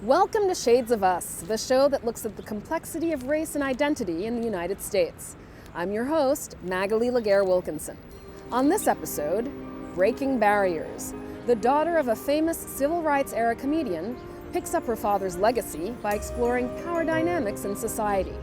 Welcome to Shades of Us, the show that looks at the complexity of race and identity in the United States. I'm your host, Magalie Laguerre-Wilkinson. On this episode, Breaking Barriers. The daughter of a famous civil rights era comedian picks up her father's legacy by exploring power dynamics in society.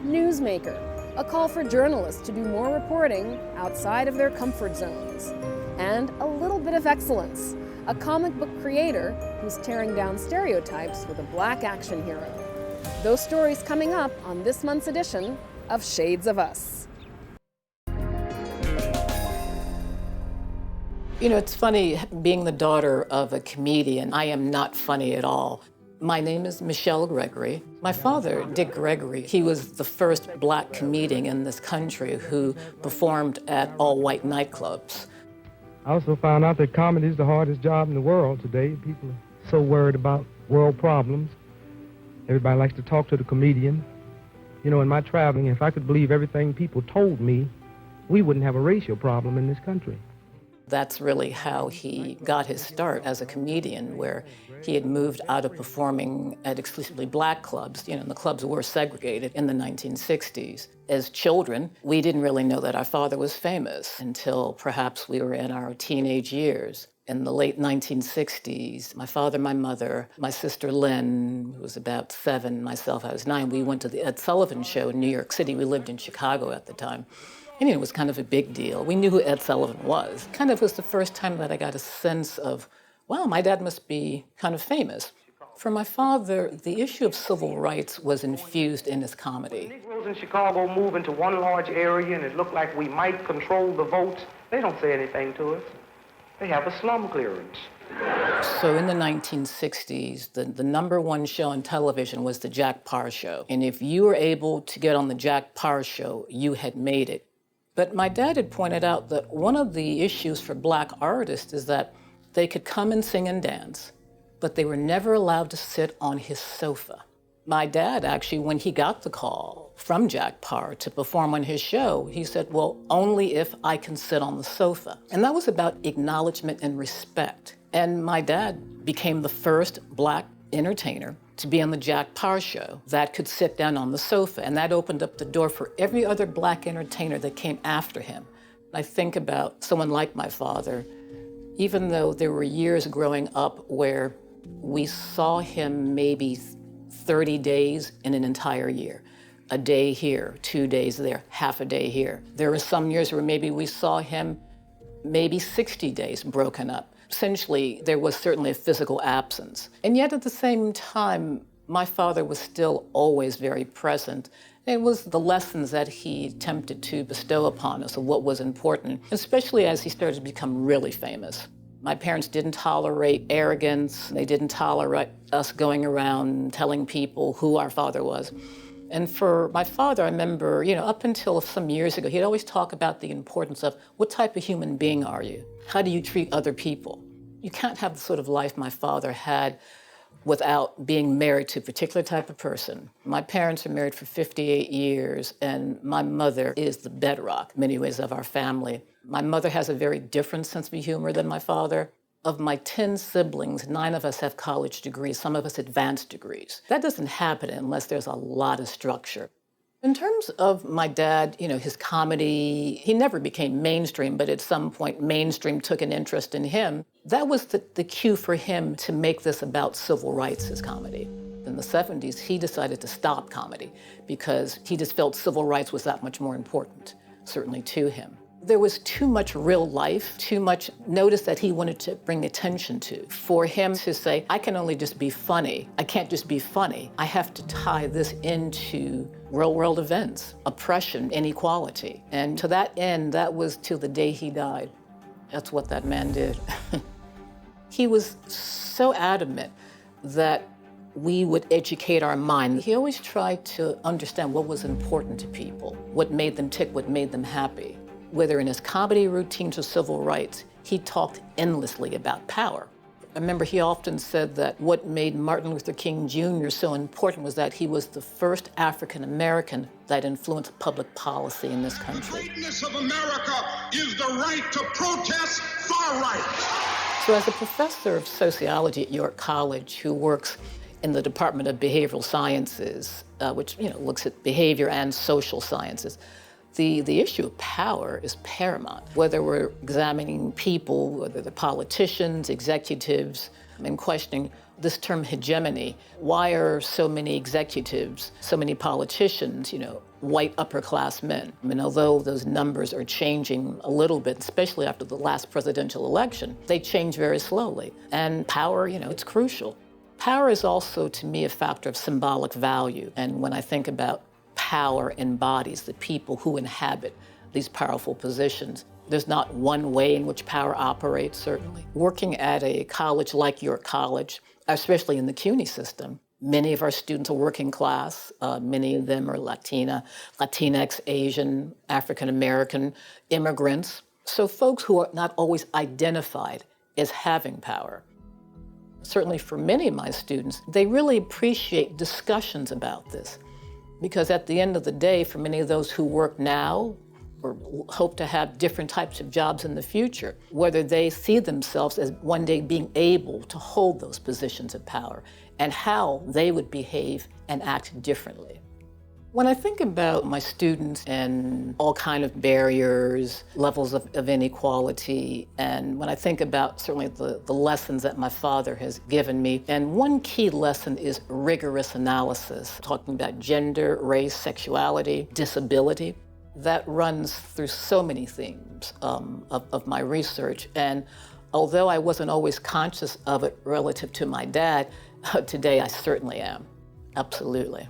Newsmaker, a call for journalists to do more reporting outside of their comfort zones. And a little bit of excellence, a comic book creator who's tearing down stereotypes with a black action hero. Those stories coming up on this month's edition of Shades of Us. You know, it's funny, being the daughter of a comedian, I am not funny at all. My name is Michelle Gregory. My father, Dick Gregory, he was the first black comedian in this country who performed at all-white nightclubs. I also found out that comedy is the hardest job in the world today. People are so worried about world problems. Everybody likes to talk to the comedian. You know, in my traveling, if I could believe everything people told me, we wouldn't have a racial problem in this country. That's really how he got his start as a comedian, where he had moved out of performing at exclusively black clubs. You know, the clubs were segregated in the 1960s. As children, we didn't really know that our father was famous until perhaps we were in our teenage years. In the late 1960s, my father, my mother, my sister Lynn, who was about 7, myself, I was 9, we went to the Ed Sullivan Show in New York City. We lived in Chicago at the time. And it was kind of a big deal. We knew who Ed Sullivan was. Kind of was the first time that I got a sense of, wow, my dad must be kind of famous. For my father, the issue of civil rights was infused in his comedy. When Negroes in Chicago move into one large area and it looked like we might control the votes, they don't say anything to us. They have a slum clearance. So in the 1960s, the number one show on television was the Jack Paar Show. And if you were able to get on the Jack Paar Show, you had made it. But my dad had pointed out that one of the issues for black artists is that they could come and sing and dance, but they were never allowed to sit on his sofa. My dad, actually, when he got the call from Jack Paar to perform on his show, he said, well, only if I can sit on the sofa. And that was about acknowledgement and respect. And my dad became the first black entertainer to be on the Jack Paar Show that could sit down on the sofa. And that opened up the door for every other black entertainer that came after him. I think about someone like my father, even though there were years growing up where we saw him maybe 30 days in an entire year. A day here, 2 days there, half a day here. There were some years where maybe we saw him maybe 60 days broken up. Essentially, there was certainly a physical absence. And yet at the same time, my father was still always very present. It was the lessons that he attempted to bestow upon us of what was important, especially as he started to become really famous. My parents didn't tolerate arrogance. They didn't tolerate us going around telling people who our father was. And for my father, I remember, you know, up until some years ago, he'd always talk about the importance of what type of human being are you? How do you treat other people? You can't have the sort of life my father had without being married to a particular type of person. My parents are married for 58 years, and my mother is the bedrock, in many ways, of our family. My mother has a very different sense of humor than my father. Of my 10 siblings, 9 of us have college degrees, some of us advanced degrees. That doesn't happen unless there's a lot of structure. In terms of my dad, you know, his comedy, he never became mainstream, but at some point mainstream took an interest in him. That was the cue for him to make this about civil rights, his comedy. In the 70s, he decided to stop comedy because he just felt civil rights was that much more important, certainly to him. There was too much real life, too much notice that he wanted to bring attention to. For him to say, I can only just be funny. I can't just be funny. I have to tie this into real world events, oppression, inequality. And to that end, that was till the day he died. That's what that man did. He was so adamant that we would educate our mind. He always tried to understand what was important to people, what made them tick, what made them happy. Whether in his comedy routines or civil rights, he talked endlessly about power. I remember he often said that what made Martin Luther King Jr. so important was that he was the first African American that influenced public policy in this country. The greatness of America is the right to protest far right. So as a professor of sociology at York College who works in the Department of Behavioral Sciences, which looks at behavior and social sciences, the issue of power is paramount. Whether we're examining people, whether they're politicians, executives, and questioning this term hegemony. Why are so many executives, so many politicians, white upper-class men? I mean, although those numbers are changing a little bit, especially after the last presidential election, they change very slowly. And power, it's crucial. Power is also, to me, a factor of symbolic value. And when I think about power embodies the people who inhabit these powerful positions, there's not one way in which power operates, certainly. Working at a college like York College, especially in the CUNY system, many of our students are working class. Many of them are Latinx, Asian, African American immigrants. So folks who are not always identified as having power. Certainly for many of my students, they really appreciate discussions about this. Because at the end of the day, for many of those who work now or hope to have different types of jobs in the future, whether they see themselves as one day being able to hold those positions of power and how they would behave and act differently. When I think about my students and all kind of barriers, levels of inequality, and when I think about certainly the lessons that my father has given me, and one key lesson is rigorous analysis, talking about gender, race, sexuality, disability. That runs through so many themes of my research. And although I wasn't always conscious of it relative to my dad, today I certainly am, absolutely.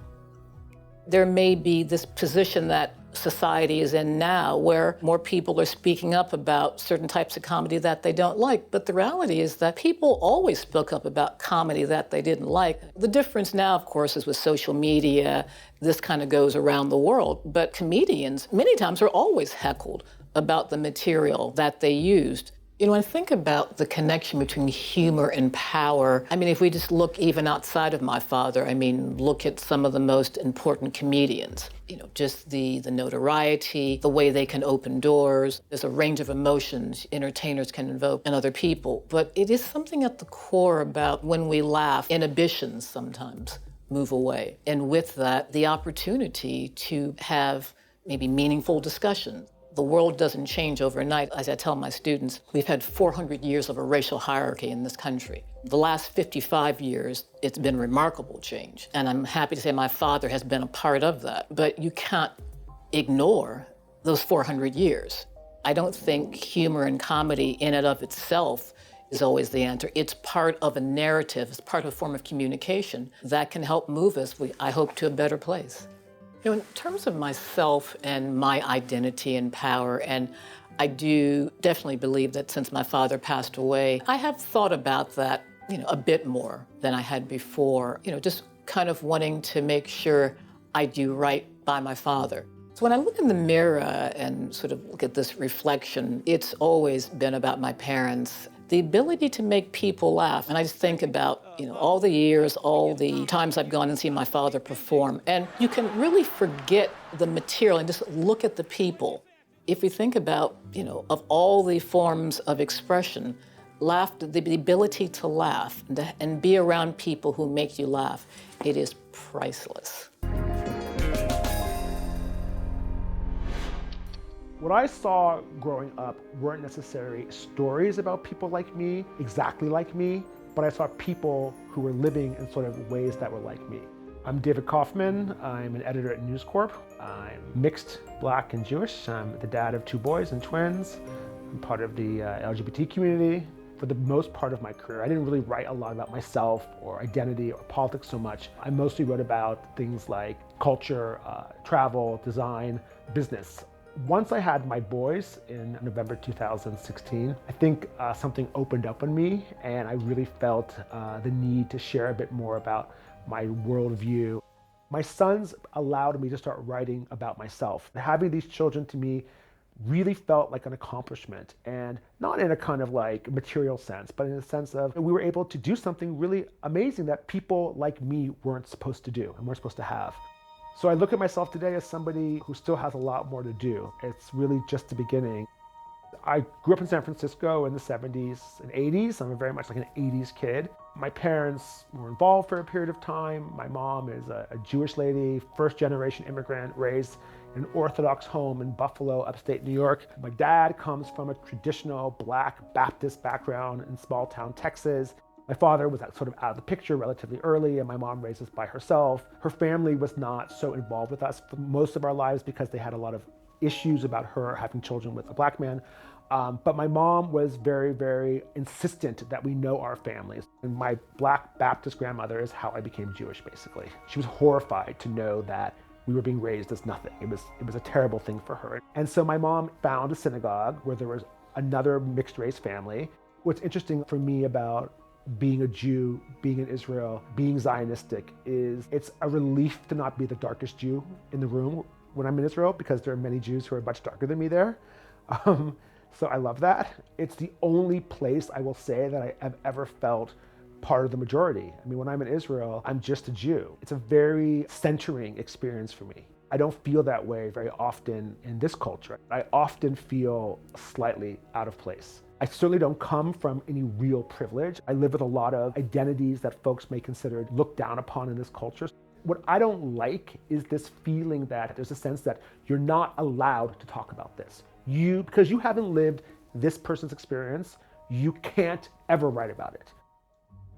There may be this position that society is in now where more people are speaking up about certain types of comedy that they don't like. But the reality is that people always spoke up about comedy that they didn't like. The difference now, of course, is with social media. This kind of goes around the world. But comedians, many times, are always heckled about the material that they used. I think about the connection between humor and power. I mean, if we just look even outside of my father, look at some of the most important comedians. Just the notoriety, the way they can open doors. There's a range of emotions entertainers can invoke in other people. But it is something at the core about when we laugh, inhibitions sometimes move away. And with that, the opportunity to have maybe meaningful discussions. The world doesn't change overnight. As I tell my students, we've had 400 years of a racial hierarchy in this country. The last 55 years, it's been remarkable change. And I'm happy to say my father has been a part of that. But you can't ignore those 400 years. I don't think humor and comedy in and of itself is always the answer. It's part of a narrative, it's part of a form of communication that can help move us, I hope, to a better place. In terms of myself and my identity and power, and I do definitely believe that since my father passed away, I have thought about that, a bit more than I had before, just kind of wanting to make sure I do right by my father. So when I look in the mirror and sort of look at this reflection, it's always been about my parents. The ability to make people laugh. And I just think about, all the years, all the times I've gone and seen my father perform. And you can really forget the material and just look at the people. If we think about, of all the forms of expression, laughter, the ability to laugh and be around people who make you laugh, it is priceless. What I saw growing up weren't necessarily stories about people like me, exactly like me, but I saw people who were living in sort of ways that were like me. I'm David Kaufman. I'm an editor at News Corp. I'm mixed, Black and Jewish. I'm the dad of 2 boys and twins. I'm part of the LGBT community. For the most part of my career, I didn't really write a lot about myself or identity or politics so much. I mostly wrote about things like culture, travel, design, business. Once I had my boys in November 2016, I think something opened up on me, and I really felt the need to share a bit more about my worldview. My sons allowed me to start writing about myself. Having these children to me really felt like an accomplishment, and not in a kind of like material sense, but in a sense of we were able to do something really amazing that people like me weren't supposed to do and weren't supposed to have. So I look at myself today as somebody who still has a lot more to do. It's really just the beginning. I grew up in San Francisco in the 70s and 80s. I'm very much like an 80s kid. My parents were involved for a period of time. My mom is a Jewish lady, first generation immigrant, raised in an Orthodox home in Buffalo, upstate New York. My dad comes from a traditional Black Baptist background in small town Texas. My father was sort of out of the picture relatively early, and my mom raised us by herself. Her family was not so involved with us for most of our lives because they had a lot of issues about her having children with a Black man. But my mom was very, very insistent that we know our families. And my Black Baptist grandmother is how I became Jewish, basically. She was horrified to know that we were being raised as nothing. It was a terrible thing for her. And so my mom found a synagogue where there was another mixed race family. What's interesting for me about being a Jew, being in Israel, being Zionistic is it's a relief to not be the darkest Jew in the room when I'm in Israel, because there are many Jews who are much darker than me there. So I love that. It's the only place I will say that I have ever felt part of the majority. I mean, when I'm in Israel, I'm just a Jew. It's a very centering experience for me. I don't feel that way very often in this culture. I often feel slightly out of place. I certainly don't come from any real privilege. I live with a lot of identities that folks may consider looked down upon in this culture. What I don't like is this feeling that there's a sense that you're not allowed to talk about this. Because you haven't lived this person's experience, you can't ever write about it.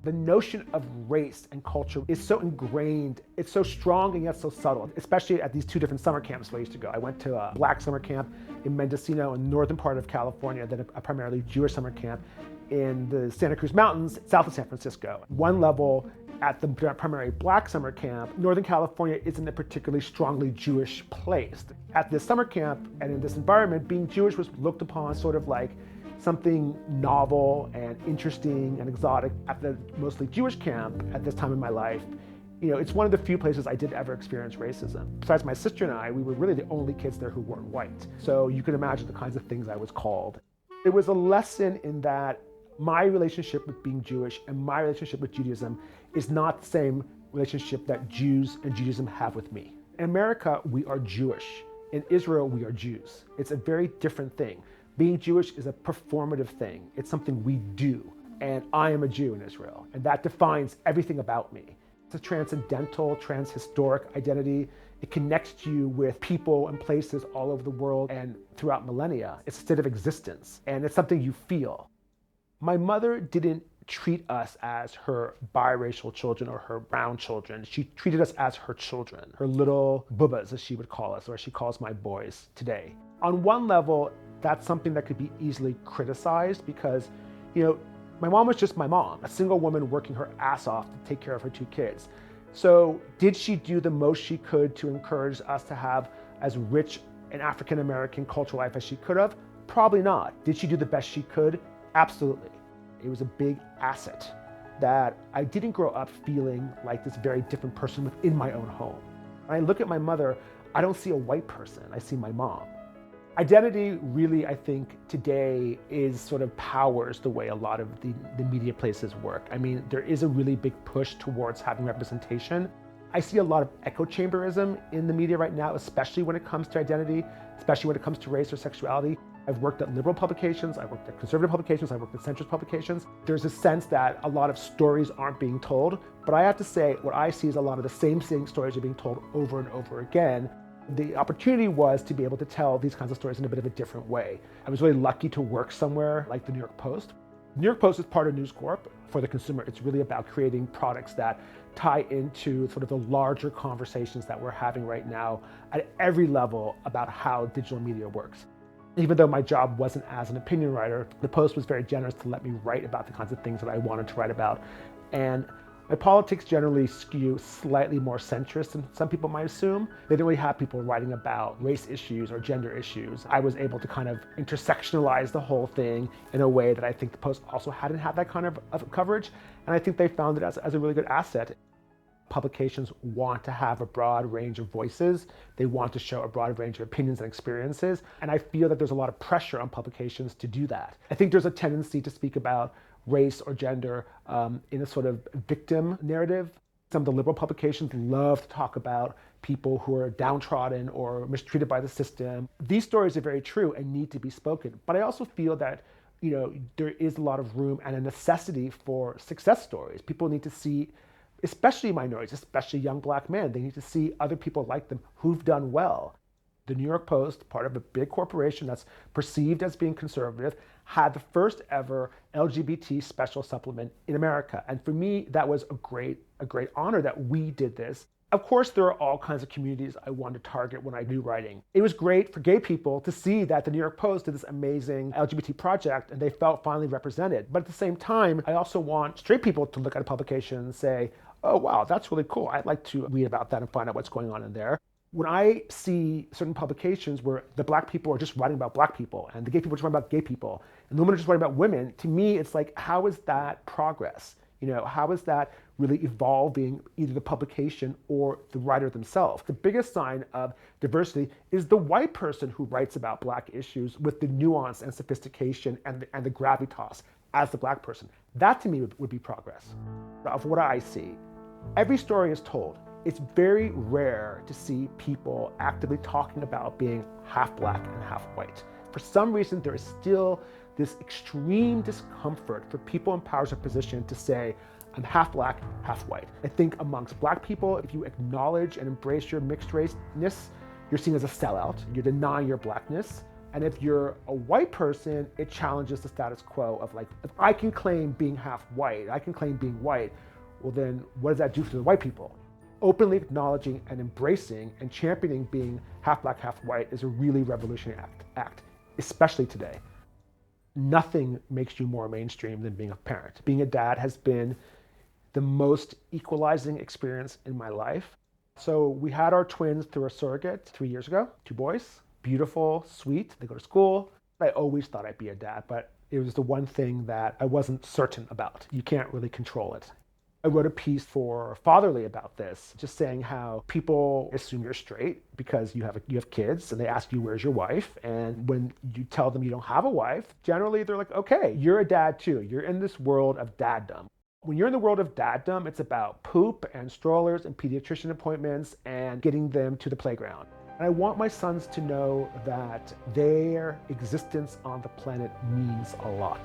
The notion of race and culture is so ingrained, it's so strong and yet so subtle, especially at these two different summer camps where I used to go. I went to a Black summer camp in Mendocino in the northern part of California, then a primarily Jewish summer camp in the Santa Cruz Mountains, south of San Francisco. One level at the primary Black summer camp, Northern California isn't a particularly strongly Jewish place. At this summer camp and in this environment, being Jewish was looked upon sort of like something novel and interesting and exotic. At the mostly Jewish camp at this time in my life, it's one of the few places I did ever experience racism. Besides my sister and I, we were really the only kids there who weren't white. So you can imagine the kinds of things I was called. It was a lesson in that my relationship with being Jewish and my relationship with Judaism is not the same relationship that Jews and Judaism have with me. In America, we are Jewish. In Israel, we are Jews. It's a very different thing. Being Jewish is a performative thing. It's something we do. And I am a Jew in Israel. And that defines everything about me. It's a transcendental, transhistoric identity. It connects you with people and places all over the world and throughout millennia. It's a state of existence. And it's something you feel. My mother didn't treat us as her biracial children or her brown children. She treated us as her children, her little bubbas, as she would call us, or she calls my boys today. On one level, that's something that could be easily criticized because, my mom was just my mom, a single woman working her ass off to take care of her two kids. So did she do the most she could to encourage us to have as rich an African-American cultural life as she could have? Probably not. Did she do the best she could? Absolutely. It was a big asset that I didn't grow up feeling like this very different person within my own home. When I look at my mother, I don't see a white person, I see my mom. Identity really, I think, today is sort of powers the way a lot of the media places work. I mean, there is a really big push towards having representation. I see a lot of echo chamberism in the media right now, especially when it comes to identity, especially when it comes to race or sexuality. I've worked at liberal publications, I worked at conservative publications, I worked at centrist publications. There's a sense that a lot of stories aren't being told, but I have to say, what I see is a lot of the same stories are being told over and over again. The opportunity was to be able to tell these kinds of stories in a bit of a different way. I was really lucky to work somewhere like the New York Post. The New York Post is part of News Corp. For the consumer, it's really about creating products that tie into sort of the larger conversations that we're having right now at every level about how digital media works. Even though my job wasn't as an opinion writer, the Post was very generous to let me write about the kinds of things that I wanted to write about. And my politics generally skew slightly more centrist than some people might assume. They didn't really have people writing about race issues or gender issues. I was able to kind of intersectionalize the whole thing in a way that I think the Post also hadn't had that kind of coverage. And I think they found it as a really good asset. Publications want to have a broad range of voices. They want to show a broad range of opinions and experiences. And I feel that there's a lot of pressure on publications to do that. I think there's a tendency to speak about race or gender in a sort of victim narrative. Some of the liberal publications love to talk about people who are downtrodden or mistreated by the system. These stories are very true and need to be spoken. But I also feel that, there is a lot of room and a necessity for success stories. People need to see, especially minorities, especially young black men, they need to see other people like them who've done well. The New York Post, part of a big corporation that's perceived as being conservative, had the first ever LGBT special supplement in America. And for me, that was a great honor that we did this. Of course, there are all kinds of communities I wanted to target when I do writing. It was great for gay people to see that the New York Post did this amazing LGBT project and they felt finally represented. But at the same time, I also want straight people to look at a publication and say, oh, wow, that's really cool. I'd like to read about that and find out what's going on in there. When I see certain publications where the black people are just writing about black people and the gay people are just writing about gay people and the women are just writing about women, to me, it's like, how is that progress? How is that really evolving either the publication or the writer themselves? The biggest sign of diversity is the white person who writes about black issues with the nuance and sophistication and the gravitas as the black person. That to me would be progress. Of what I see, every story is told. It's very rare to see people actively talking about being half black and half white. For some reason, there is still this extreme discomfort for people in powers of position to say, I'm half black, half white. I think amongst black people, if you acknowledge and embrace your mixed raceness, you're seen as a sellout. You're denying your blackness. And if you're a white person, it challenges the status quo of like, if I can claim being half white, I can claim being white, well then what does that do for the white people? Openly acknowledging and embracing and championing being half black, half white is a really revolutionary act, especially today. Nothing makes you more mainstream than being a parent. Being a dad has been the most equalizing experience in my life. So we had our twins through a surrogate 3 years ago, 2 boys, beautiful, sweet, they go to school. I always thought I'd be a dad, but it was the one thing that I wasn't certain about. You can't really control it. I wrote a piece for Fatherly about this, just saying how people assume you're straight because you have kids and they ask you, where's your wife? And when you tell them you don't have a wife, generally they're like, okay, you're a dad too. You're in this world of daddom. When you're in the world of daddom, it's about poop and strollers and pediatrician appointments and getting them to the playground. And I want my sons to know that their existence on the planet means a lot.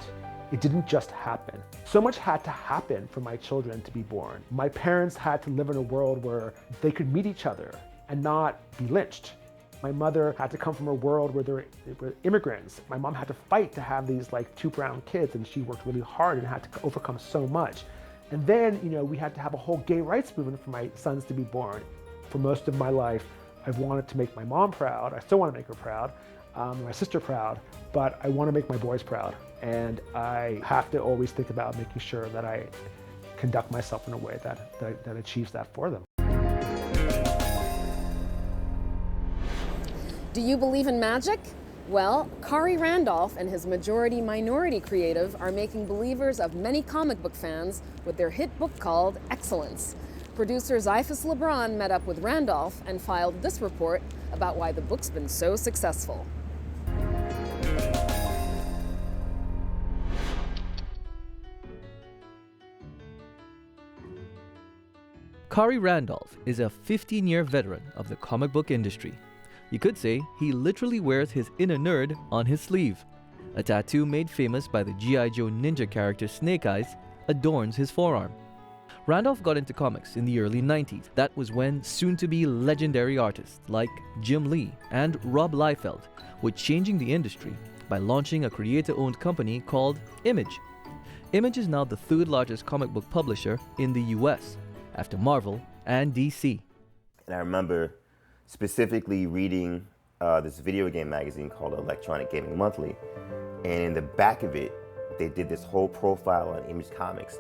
It didn't just happen. So much had to happen for my children to be born. My parents had to live in a world where they could meet each other and not be lynched. My mother had to come from a world where there were immigrants. My mom had to fight to have these 2 brown kids, and she worked really hard and had to overcome so much. And then, we had to have a whole gay rights movement for my sons to be born. For most of my life, I've wanted to make my mom proud. I still want to make her proud, my sister proud, but I want to make my boys proud. And I have to always think about making sure that I conduct myself in a way that achieves that for them. Do you believe in magic? Well, Khari Randolph and his majority-minority creative are making believers of many comic book fans with their hit book called Excellence. Producer Zyphus LeBron met up with Randolph and filed this report about why the book's been so successful. Khari Randolph is a 15-year veteran of the comic book industry. You could say he literally wears his inner nerd on his sleeve. A tattoo made famous by the G.I. Joe ninja character Snake Eyes adorns his forearm. Randolph got into comics in the early 90s. That was when soon-to-be legendary artists like Jim Lee and Rob Liefeld were changing the industry by launching a creator-owned company called Image. Image is now the 3rd largest comic book publisher in the US, after Marvel and DC. And I remember specifically reading this video game magazine called Electronic Gaming Monthly. And in the back of it, they did this whole profile on Image Comics.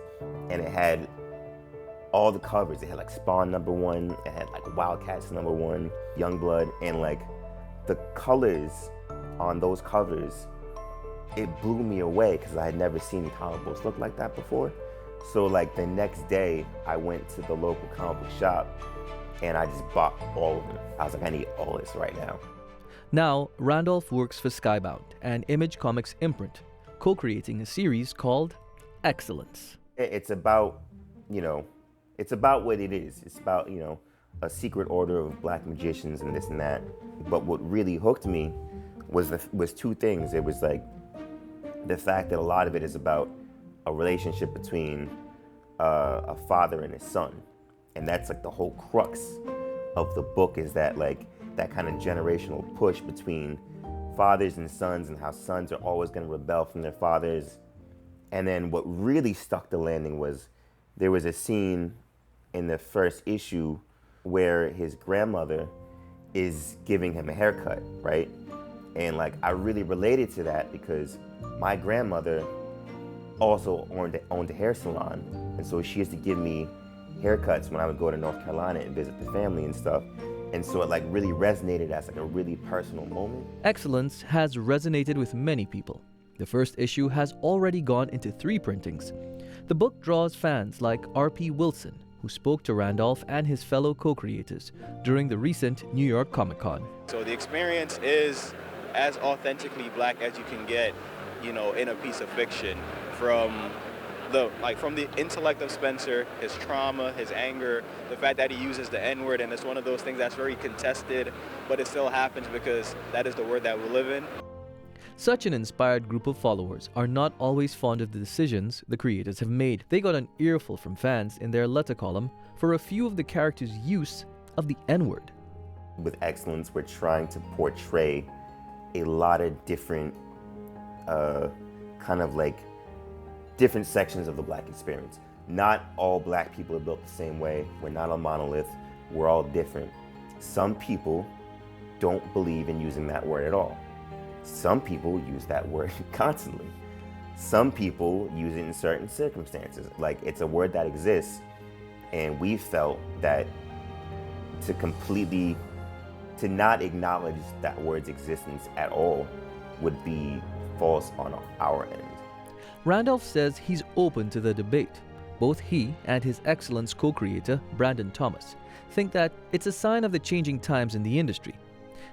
And it had all the covers. It had Spawn #1, it had Wildcats #1, Youngblood, and the colors on those covers, it blew me away because I had never seen comic books look like that before. So the next day, I went to the local comic book shop and I just bought all of them. I was like, I need all this right now. Now, Randolph works for Skybound, an Image Comics imprint, co-creating a series called Excellence. It's about, It's about what it is. It's about, you know, a secret order of black magicians and this and that. But what really hooked me was two things. It was like the fact that a lot of it is about a relationship between a father and his son. And that's like the whole crux of the book, is that like that kind of generational push between fathers and sons, and how sons are always going to rebel from their fathers. And then what really stuck the landing was there was a scene in the first issue where his grandmother is giving him a haircut, right? And like I really related to that because my grandmother also owned a hair salon, and so she used to give me haircuts when I would go to North Carolina and visit the family and stuff. And so it like really resonated as like a really personal moment. Excellence has resonated with many people. The first issue has already gone into 3 printings. The book draws fans like R.P. Wilson, who spoke to Randolph and his fellow co-creators during the recent New York Comic Con. So the experience is as authentically black as you can get, you know, in a piece of fiction, from the intellect of Spencer, his trauma, his anger, the fact that he uses the N-word, and it's one of those things that's very contested, but it still happens because that is the word that we live in. Such an inspired group of followers are not always fond of the decisions the creators have made. They got an earful from fans in their letter column for a few of the characters' use of the N-word. With Excellence, we're trying to portray a lot of different kind of like different sections of the black experience. Not all black people are built the same way. We're not a monolith. We're all different. Some people don't believe in using that word at all. Some people use that word constantly. Some people use it in certain circumstances. Like, it's a word that exists, and we felt that to not acknowledge that word's existence at all would be false on our end. Randolph says he's open to the debate. Both he and his Excellence co-creator, Brandon Thomas, think that it's a sign of the changing times in the industry.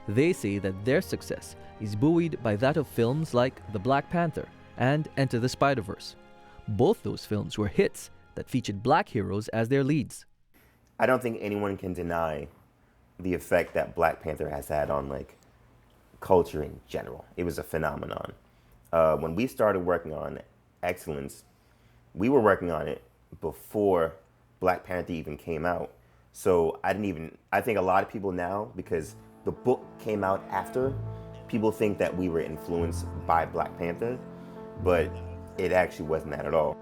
They say that their success is buoyed by that of films like The Black Panther and Enter the Spider-Verse. Both those films were hits that featured black heroes as their leads. I don't think anyone can deny the effect that Black Panther has had on like culture in general. It was a phenomenon. When we started working on Excellence, we were working on it before Black Panther even came out. So I think a lot of people now, because the book came out after, people think that we were influenced by Black Panther, but it actually wasn't that at all.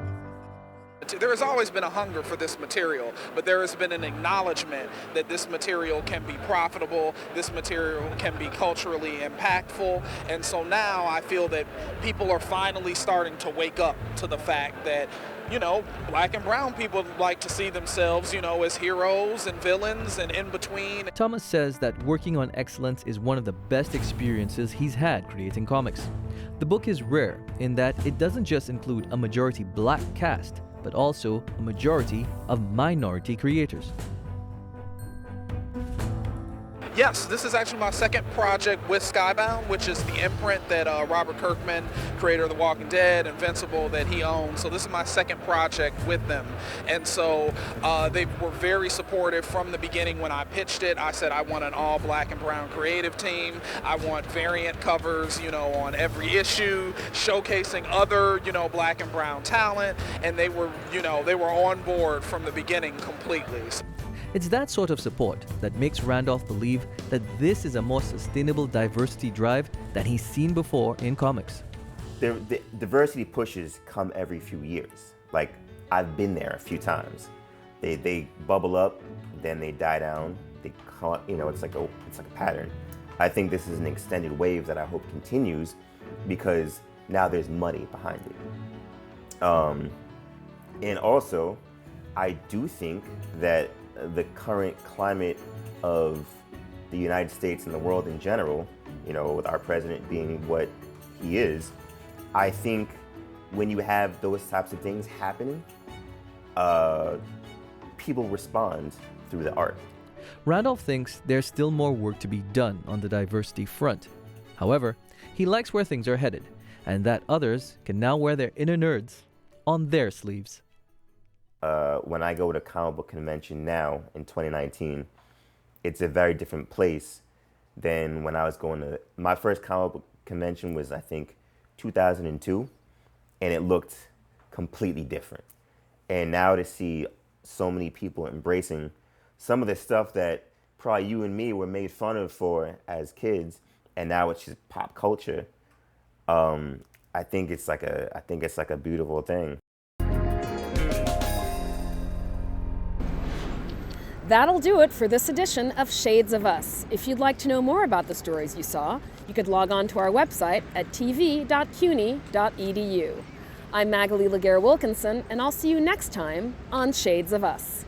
There has always been a hunger for this material, but there has been an acknowledgement that this material can be profitable, this material can be culturally impactful, and so now I feel that people are finally starting to wake up to the fact that, you know, black and brown people like to see themselves, you know, as heroes and villains and in between. Thomas says that working on Excellence is one of the best experiences he's had creating comics. The book is rare in that it doesn't just include a majority black cast, but also a majority of minority creators. Yes, this is actually my second project with Skybound, which is the imprint that Robert Kirkman, creator of The Walking Dead, Invincible, that he owns. So this is my second project with them. And so they were very supportive from the beginning. When I pitched it, I said I want an all black and brown creative team. I want variant covers, you know, on every issue, showcasing other, you know, black and brown talent. And they were, you know, they were on board from the beginning completely. It's that sort of support that makes Randolph believe that this is a more sustainable diversity drive than he's seen before in comics. The diversity pushes come every few years. Like, I've been there a few times. They bubble up, then they die down. They come, you know, it's like a pattern. I think this is an extended wave that I hope continues because now there's money behind it. And also, I do think that the current climate of the United States and the world in general, you know, with our president being what he is, I think when you have those types of things happening, people respond through the art. Randolph thinks there's still more work to be done on the diversity front. However, he likes where things are headed, and that others can now wear their inner nerds on their sleeves. when I go to comic book convention now in 2019, it's a very different place than when I was going to, my first comic book convention was, I think, 2002, and it looked completely different. And now to see so many people embracing some of the stuff that probably you and me were made fun of for as kids, and now it's just pop culture. I think it's like a beautiful thing. That'll do it for this edition of Shades of Us. If you'd like to know more about the stories you saw, you could log on to our website at tv.cuny.edu. I'm Magalie Laguerre-Wilkinson, and I'll see you next time on Shades of Us.